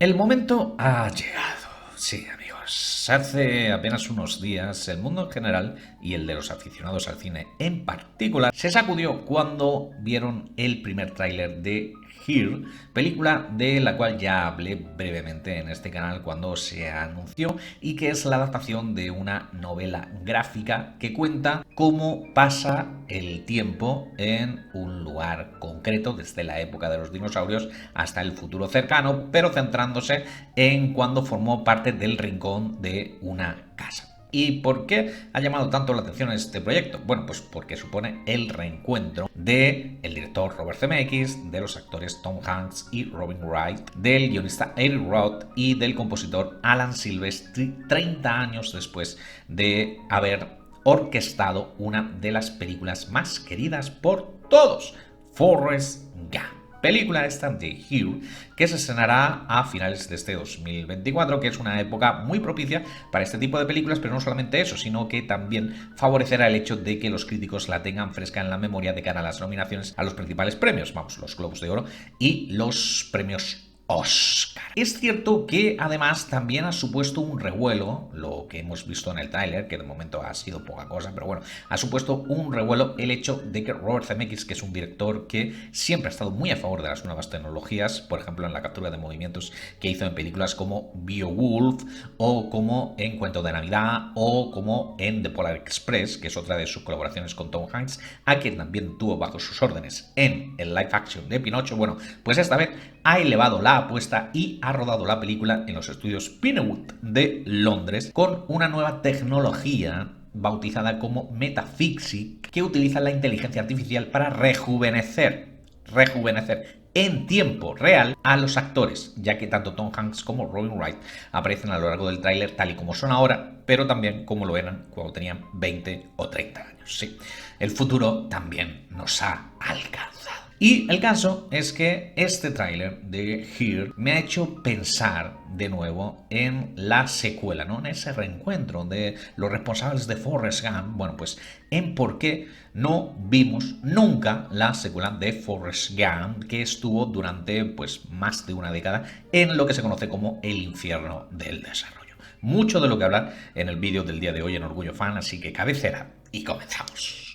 El momento ha llegado. Sí, amigos. Hace apenas unos días, el mundo en general y el de los aficionados al cine en particular se sacudió cuando vieron el primer tráiler de Here, película de la cual ya hablé brevemente en este canal cuando se anunció y que es la adaptación de una novela gráfica que cuenta cómo pasa el tiempo en un lugar concreto desde la época de los dinosaurios hasta el futuro cercano, pero centrándose en cuando formó parte del rincón de una casa. ¿Y por qué ha llamado tanto la atención este proyecto? Bueno, pues porque supone el reencuentro del director Robert Zemeckis, de los actores Tom Hanks y Robin Wright, del guionista Eric Roth y del compositor Alan Silvestri 30 años después de haber orquestado una de las películas más queridas por todos, Forrest Gump. Película esta de Here que se estrenará a finales de este 2024, que es una época muy propicia para este tipo de películas, pero no solamente eso, sino que también favorecerá el hecho de que los críticos la tengan fresca en la memoria de cara a las nominaciones a los principales premios, vamos, los Globos de Oro y los premios Oscar. Es cierto que además también ha supuesto un revuelo, lo que hemos visto en el tráiler, que de momento ha sido poca cosa, pero bueno, ha supuesto un revuelo el hecho de que Robert Zemeckis, que es un director que siempre ha estado muy a favor de las nuevas tecnologías, por ejemplo en la captura de movimientos que hizo en películas como Beowulf, o como en Cuento de Navidad, o como en The Polar Express, que es otra de sus colaboraciones con Tom Hanks, a quien también tuvo bajo sus órdenes en el live action de Pinocho. Bueno, pues esta vez ha elevado la apuesta y ha rodado la película en los estudios Pinewood de Londres con una nueva tecnología bautizada como Metaphysics, que utiliza la inteligencia artificial para rejuvenecer en tiempo real a los actores, ya que tanto Tom Hanks como Robin Wright aparecen a lo largo del tráiler tal y como son ahora, pero también como lo eran cuando tenían 20 o 30 años. Sí, el futuro también nos ha alcanzado. Y el caso es que este tráiler de Here me ha hecho pensar de nuevo en la secuela, ¿no? En ese reencuentro de los responsables de Forrest Gump, bueno, pues en por qué no vimos nunca la secuela de Forrest Gump, que estuvo durante pues más de una década en lo que se conoce como el infierno del desarrollo. Mucho de lo que hablar en el vídeo del día de hoy en Orgullo Fan, así que cabecera y comenzamos.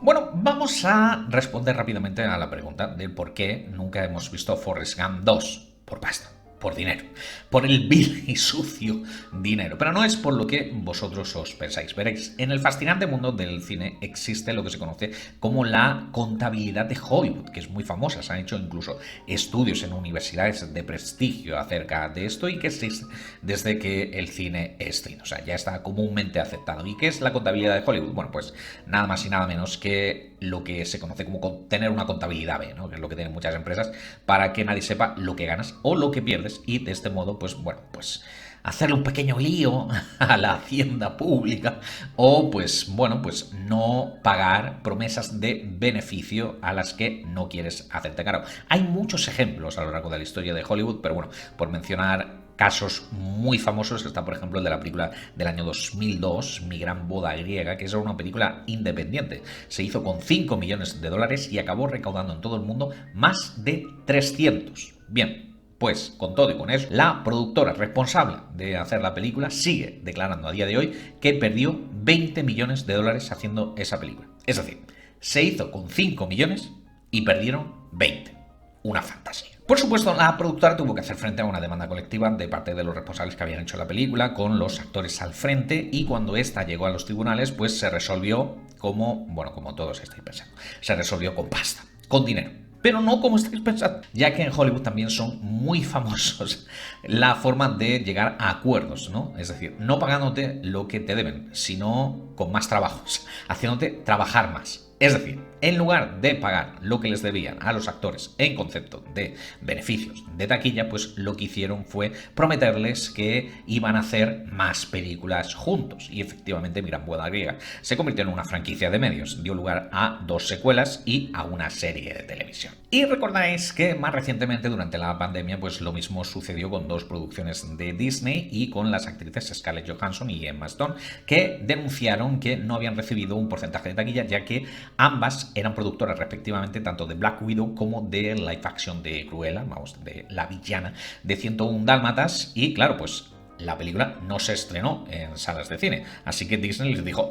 Bueno, vamos a responder rápidamente a la pregunta del por qué nunca hemos visto Forrest Gump 2. Por pasta, por dinero, por el vil y sucio dinero. Pero no es por lo que vosotros os pensáis. Veréis, en el fascinante mundo del cine existe lo que se conoce como la contabilidad de Hollywood, que es muy famosa. Se han hecho incluso estudios en universidades de prestigio acerca de esto y que existe desde que el cine es cine. O sea, ya está comúnmente aceptado. ¿Y qué es la contabilidad de Hollywood? Bueno, pues nada más y nada menos que lo que se conoce como tener una contabilidad B, ¿no? Que es lo que tienen muchas empresas, para que nadie sepa lo que ganas o lo que pierdes y de este modo, pues bueno, pues hacerle un pequeño lío a la hacienda pública o pues bueno, pues no pagar promesas de beneficio a las que no quieres hacerte cargo. Hay muchos ejemplos a lo largo de la historia de Hollywood, pero bueno, por mencionar casos muy famosos está, por ejemplo, el de la película del año 2002, Mi gran boda griega, que es una película independiente. Se hizo con 5 millones de dólares y acabó recaudando en todo el mundo más de 300. Bien, pues con todo y con eso, la productora responsable de hacer la película sigue declarando a día de hoy que perdió 20 millones de dólares haciendo esa película. Es decir, se hizo con 5 millones y perdieron 20. Una fantasía. Por supuesto, la productora tuvo que hacer frente a una demanda colectiva de parte de los responsables que habían hecho la película, con los actores al frente, y cuando esta llegó a los tribunales, pues se resolvió como, bueno, como todos estáis pensando, se resolvió con pasta, con dinero. Pero no como estáis pensando, ya que en Hollywood también son muy famosos la forma de llegar a acuerdos, ¿no? Es decir, no pagándote lo que te deben, sino con más trabajos, haciéndote trabajar más. Es decir, en lugar de pagar lo que les debían a los actores en concepto de beneficios de taquilla, pues lo que hicieron fue prometerles que iban a hacer más películas juntos. Y efectivamente, Mi Gran Boda Griega se convirtió en una franquicia de medios, dio lugar a 2 secuelas y a una serie de televisión. Y recordáis que más recientemente, durante la pandemia, pues lo mismo sucedió con 2 producciones de Disney y con las actrices Scarlett Johansson y Emma Stone, que denunciaron que no habían recibido un porcentaje de taquilla, ya que ambas eran productoras respectivamente tanto de Black Widow como de live action de Cruella, vamos, de la villana de 101 Dálmatas, y claro, pues la película no se estrenó en salas de cine, así que Disney les dijo,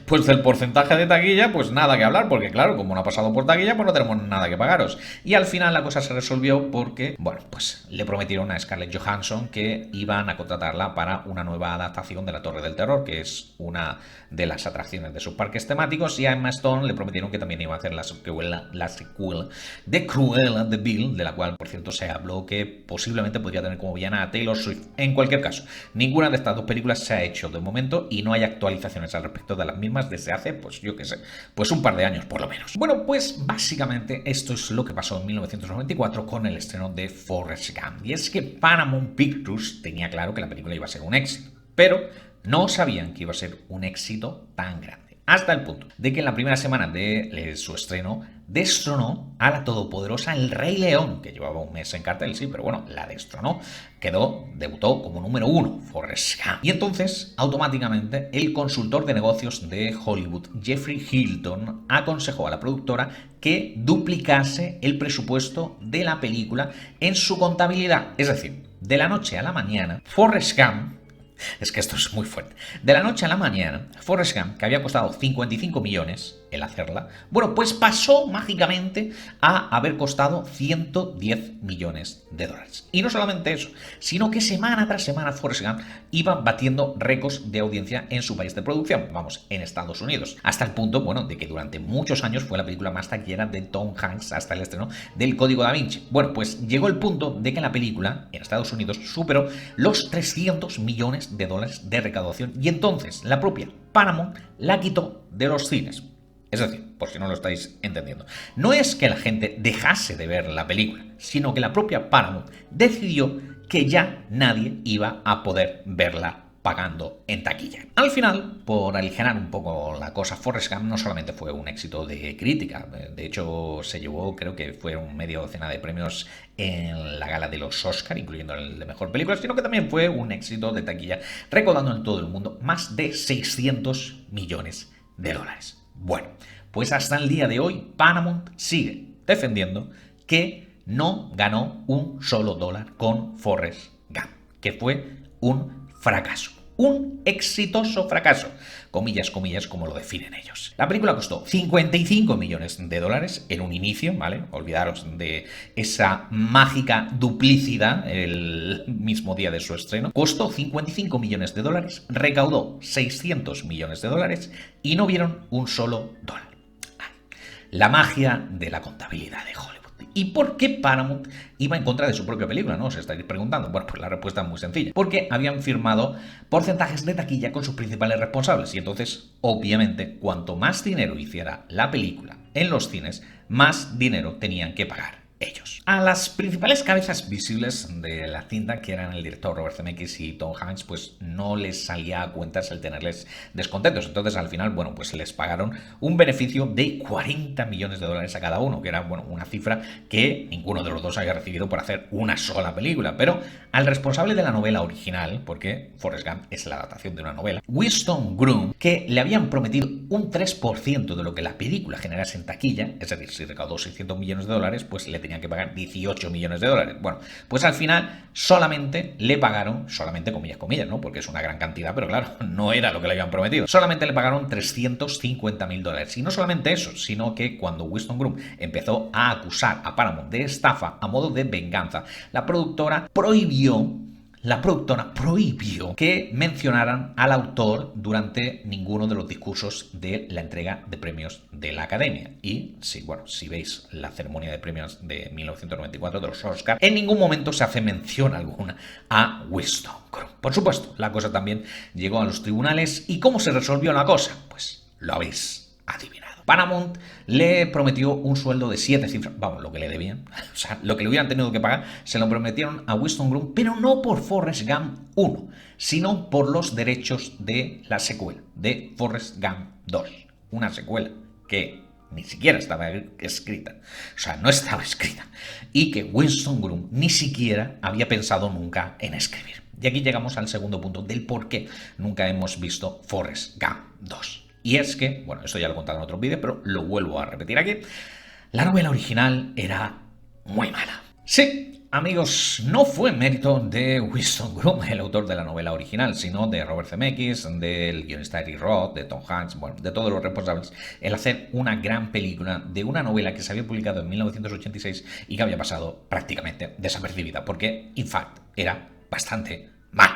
pues del porcentaje de taquilla, pues nada que hablar, porque claro, como no ha pasado por taquilla, pues no tenemos nada que pagaros. Y al final la cosa se resolvió porque, bueno, pues le prometieron a Scarlett Johansson que iban a contratarla para una nueva adaptación de La Torre del Terror, que es una de las atracciones de sus parques temáticos, y a Emma Stone le prometieron que también iba a hacer la secuela de Cruella de Vil, de la cual, por cierto, se habló que posiblemente podría tener como villana a Taylor Swift. En cualquier caso, ninguna de estas 2 películas se ha hecho de momento y no hay actualizaciones al respecto de las mismas desde hace, pues yo qué sé, pues un par de años por lo menos. Bueno, pues básicamente esto es lo que pasó en 1994 con el estreno de Forrest Gump. Y es que Paramount Pictures tenía claro que la película iba a ser un éxito, pero no sabían que iba a ser un éxito tan grande. Hasta el punto de que en la primera semana de su estreno destronó a la todopoderosa El Rey León, que llevaba un mes en cartel, sí, pero bueno, la destronó. Debutó como número 1, Forrest Gump. Y entonces, automáticamente, el consultor de negocios de Hollywood, Jeffrey Hilton, aconsejó a la productora que duplicase el presupuesto de la película en su contabilidad. Es decir, de la noche a la mañana, Forrest Gump, es que esto es muy fuerte. De la noche a la mañana, Forrest Gump, que había costado 55 millones el hacerla, bueno, pues pasó mágicamente a haber costado 110 millones de dólares. Y no solamente eso, sino que semana tras semana Forrest Gump iba batiendo récords de audiencia en su país de producción, vamos, en Estados Unidos. Hasta el punto, bueno, de que durante muchos años fue la película más taquillera de Tom Hanks hasta el estreno del Código Da Vinci. Bueno, pues llegó el punto de que la película en Estados Unidos superó los 300 millones de dólares de recaudación y entonces la propia Paramount la quitó de los cines. Es decir, por si no lo estáis entendiendo, no es que la gente dejase de ver la película, sino que la propia Paramount decidió que ya nadie iba a poder verla pagando en taquilla. Al final, por aligerar un poco la cosa, Forrest Gump no solamente fue un éxito de crítica, de hecho se llevó, creo que fue media docena de premios en la gala de los Oscar, incluyendo el de Mejor Película, sino que también fue un éxito de taquilla, recaudando en todo el mundo más de 600 millones de dólares. Bueno, pues hasta el día de hoy Paramount sigue defendiendo que no ganó un solo dólar con Forrest Gump, que fue un fracaso, un exitoso fracaso, comillas, comillas, como lo definen ellos. La película costó 55 millones de dólares en un inicio, ¿vale? Olvidaros de esa mágica duplicidad el mismo día de su estreno. Costó 55 millones de dólares, recaudó 600 millones de dólares y no vieron un solo dólar. La magia de la contabilidad de Hollywood. ¿Y por qué Paramount iba en contra de su propia película? ¿No? Os estaréis preguntando. Bueno, pues la respuesta es muy sencilla. Porque habían firmado porcentajes de taquilla con sus principales responsables. Y entonces, obviamente, cuanto más dinero hiciera la película en los cines, más dinero tenían que pagar ellos. A las principales cabezas visibles de la cinta, que eran el director Robert Zemeckis y Tom Hanks, pues no les salía a cuentas el tenerles descontentos. Entonces, al final, bueno, pues les pagaron un beneficio de 40 millones de dólares a cada uno, que era, bueno, una cifra que ninguno de los dos había recibido por hacer una sola película. Pero al responsable de la novela original, porque Forrest Gump es la adaptación de una novela, Winston Groom, que le habían prometido un 3% de lo que la película generase en taquilla, es decir, si recaudó 600 millones de dólares, pues le tenían que pagar 18 millones de dólares. Bueno, pues al final solamente le pagaron, solamente comillas, comillas, ¿no? Porque es una gran cantidad, pero claro, no era lo que le habían prometido. Solamente le pagaron 350.000 dólares. Y no solamente eso, sino que cuando Winston Groom empezó a acusar a Paramount de estafa a modo de venganza, la productora prohibió que mencionaran al autor durante ninguno de los discursos de la entrega de premios de la Academia. Y si veis la ceremonia de premios de 1994 de los Oscar, en ningún momento se hace mención alguna a Winston Groom. Por supuesto, la cosa también llegó a los tribunales. ¿Y cómo se resolvió la cosa? Pues lo habéis adivinado. Paramount le prometió un sueldo de 7 cifras, vamos, lo que le debían, o sea, lo que le hubieran tenido que pagar, se lo prometieron a Winston Groom, pero no por Forrest Gump 1, sino por los derechos de la secuela, de Forrest Gump 2, una secuela que ni siquiera estaba escrita, o sea, no estaba escrita, y que Winston Groom ni siquiera había pensado nunca en escribir. Y aquí llegamos al segundo punto del por qué nunca hemos visto Forrest Gump 2. Y es que, bueno, esto ya lo he contado en otros vídeos, pero lo vuelvo a repetir aquí, la novela original era muy mala. Sí, amigos, no fue mérito de Winston Groom, el autor de la novela original, sino de Robert Zemeckis, del guionista Eric Roth, de Tom Hanks, bueno, de todos los responsables, el hacer una gran película de una novela que se había publicado en 1986 y que había pasado prácticamente desapercibida, porque, in fact, era bastante mal.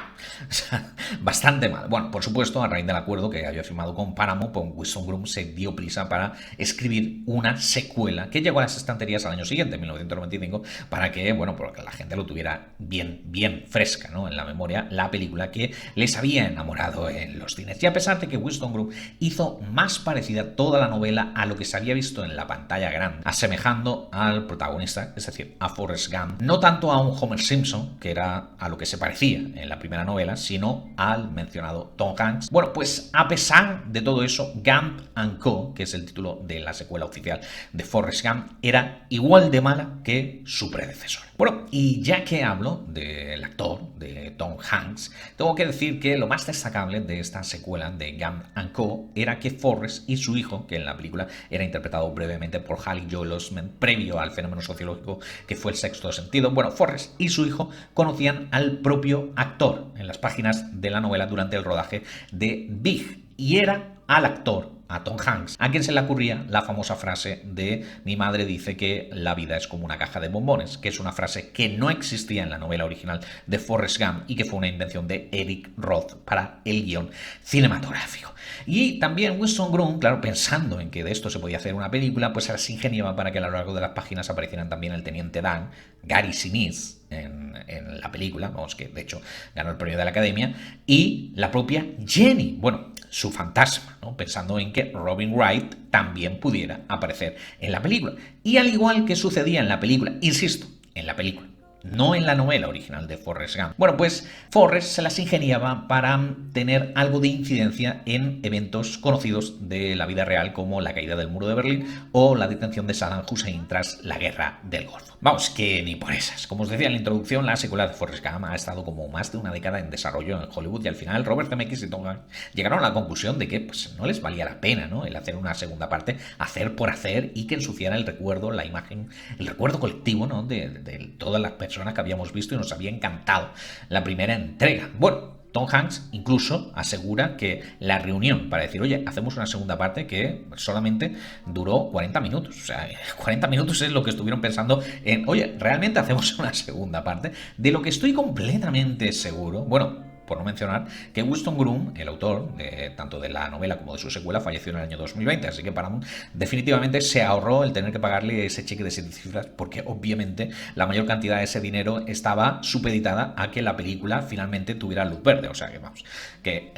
O sea, bastante mal. Bueno, por supuesto, a raíz del acuerdo que había firmado con Paramount, pues Winston Groom se dio prisa para escribir una secuela que llegó a las estanterías al año siguiente, en 1995, para que, bueno, porque la gente lo tuviera bien fresca, ¿no?, en la memoria, la película que les había enamorado en los cines. Y a pesar de que Winston Groom hizo más parecida toda la novela a lo que se había visto en la pantalla grande, asemejando al protagonista, es decir, a Forrest Gump, no tanto a un Homer Simpson, que era a lo que se parecía en la primera novela, sino al mencionado Tom Hanks. Bueno, pues a pesar de todo eso, Gump and Co., que es el título de la secuela oficial de Forrest Gump, era igual de mala que su predecesor. Bueno, y ya que hablo del actor, de Tom Hanks, tengo que decir que lo más destacable de esta secuela de Gump and Co. era que Forrest y su hijo, que en la película era interpretado brevemente por Haley Joel Osment, previo al fenómeno sociológico que fue el sexto sentido, bueno, Forrest y su hijo conocían al propio actor en las páginas de la novela durante el rodaje de Big, y era al actor, a Tom Hanks, a quien se le ocurría la famosa frase de "mi madre dice que la vida es como una caja de bombones", que es una frase que no existía en la novela original de Forrest Gump y que fue una invención de Eric Roth para el guión cinematográfico. Y también Winston Groom, claro, pensando en que de esto se podía hacer una película, pues se las ingeniaba para que a lo largo de las páginas aparecieran también el teniente Dan, Gary Sinise, en la película, vamos, que de hecho ganó el premio de la Academia, y la propia Jenny, bueno, su fantasma, ¿no?, pensando en que Robin Wright también pudiera aparecer en la película. Y al igual que sucedía en la película, insisto, en la película, no en la novela original de Forrest Gump. Bueno, pues Forrest se las ingeniaba para tener algo de incidencia en eventos conocidos de la vida real, como la caída del muro de Berlín o la detención de Saddam Hussein tras la guerra del Golfo. Vamos, que ni por esas. Como os decía en la introducción, la secuela de Forrest Gump ha estado como más de una década en desarrollo en Hollywood, y al final Robert Zemeckis y Tom Hanks llegaron a la conclusión de que pues, no les valía la pena, ¿no?, el hacer una segunda parte, hacer por hacer, y que ensuciara el recuerdo, la imagen, el recuerdo colectivo, ¿no?, de todas las personas que habíamos visto y nos había encantado la primera entrega. Bueno, Tom Hanks incluso asegura que la reunión para decir, oye, hacemos una segunda parte, que solamente duró 40 minutos. O sea, 40 minutos es lo que estuvieron pensando en, oye, realmente hacemos una segunda parte, de lo que estoy completamente seguro. Bueno, por no mencionar que Winston Groom, el autor tanto de la novela como de su secuela, falleció en el año 2020, así que Paramount definitivamente se ahorró el tener que pagarle ese cheque de 7 cifras, porque obviamente la mayor cantidad de ese dinero estaba supeditada a que la película finalmente tuviera luz verde. O sea que vamos, que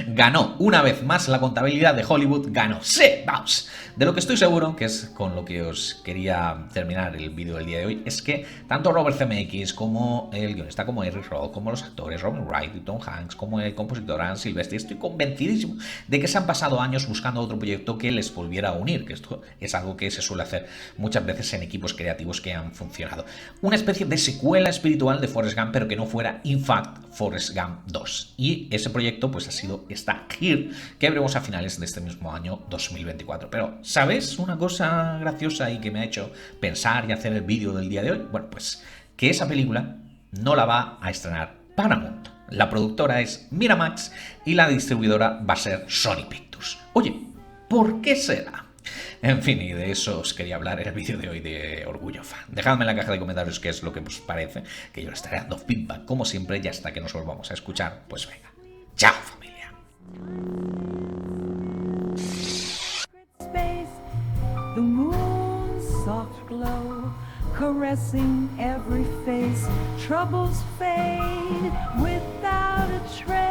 ganó una vez más la contabilidad de Hollywood, ganó. Sí, vamos. De lo que estoy seguro, que es con lo que os quería terminar el vídeo del día de hoy, es que tanto Robert Zemeckis como el guionista, como Eric Roth, como los actores Robin Wright y Tom Hanks, como el compositor Alan Silvestri, estoy convencidísimo de que se han pasado años buscando otro proyecto que les volviera a unir, que esto es algo que se suele hacer muchas veces en equipos creativos que han funcionado. Una especie de secuela espiritual de Forrest Gump, pero que no fuera, in fact, Forrest Gump 2. Y ese proyecto pues ha sido esta Here, que veremos a finales de este mismo año 2024. Pero, ¿sabes una cosa graciosa y que me ha hecho pensar y hacer el vídeo del día de hoy? Bueno, pues que esa película no la va a estrenar Paramount. La productora es Miramax y la distribuidora va a ser Sony Pictures. Oye, ¿por qué será? En fin, y de eso os quería hablar en el vídeo de hoy de Orgullo Fan. Dejadme en la caja de comentarios qué es lo que os parece, que yo le estaré dando feedback como siempre, y hasta que nos volvamos a escuchar, pues venga. ¡Chao, familia! The moon's soft glow caressing every face, troubles fade without a trace.